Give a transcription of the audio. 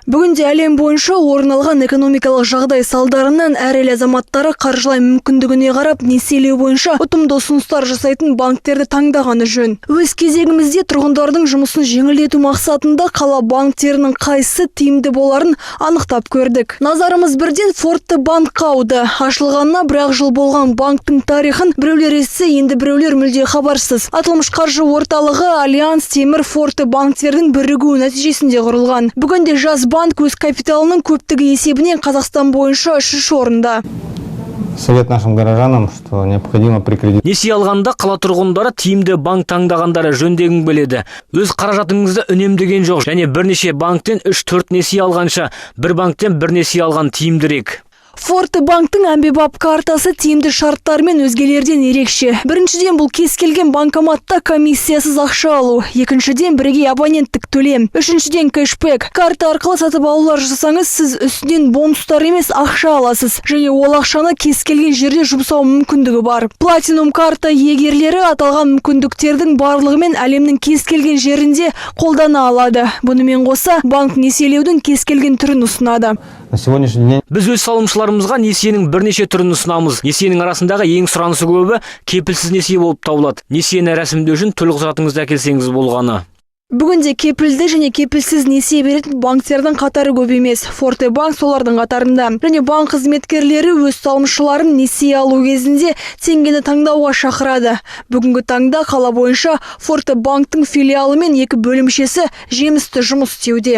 Бүгінде әлем бойынша орын алған экономикалық жағдай салдарынан әр ел азаматтары қаржылай мүмкіндігіне қарап несиелеу бойынша ұтымды ұсыныстар жасайтын банктерді таңдағаны жөн. Өз кезегімізде тұрғындардың жұмысын жеңілдету мақсатында қала банктерінің қайсы тиімді боларын анықтап көрдік. Назарымыз бірден Форте банкқа ауды. Ашылғанына бір-ақ жыл болған банктың тарихын біреулер естісе, енді біреулер мүлде хабарсыз. Аталмыш қаржы орталығы Альянс Темір Форте банктердің бірігуі нәтижесінде құрылған. Бүгінде жас банк өз капиталының көптігі есебінен Қазақстан бойынша 3-ші орында. Совет нашим горожанам, что необходимо прикредит. Несие алғанда қала тұрғындары тиімді банк таңдағандары жөндегін біледі. Өз қаражатыңызды үнемдеген жоқ, және бірнеше банктен 3-4 несие алғанша, бір банктен бір несие алған тиімдірек. Форте банктың әмбебап картасы тиімді шарттармен өзгелерден ерекше. Біріншіден, бұл кез келген банкоматта комиссиясыз ақша алу. Екіншіден, бірегей абоненттік төлем. Үшіншіден, кэшбэк. Карта арқылы сатып алулар жасаңыз, сіз үстінен бонустар емес ақша аласыз. Және ол ақшаны кез келген жерде жұмсау мүмкіндігі бар. Платинум карта егерлері аталған мүмкіндіктердің барлығымен әлемнің кез келген жерінде қолдана алады. Бұнымен қоса, банк несиелеудің кез келген түрін ұсынады. На сегодняшний день Біз өз салымшыларымызға несиенің бірнеше түрін ұсынамыз. Несиенің арасындағы ең сұранысы көбі кепілсіз несие болып табылады. Несиені рәсімдеу үшін төлқұжатыңызды әкелсеңіз болғаны. Бүгінде кепілді және кепілсіз несие беретін банктердің қатары көп емес. Форте банк солардың қатарында. Және банк қызметкерлері өз салымшыларын несие алу кезінде теңгені таңдауға шақырады. Бүгінгі таңда қала бойынша Форте банктың филиалы мен 2 бөлімшесі жемісті жұмыс істеуде.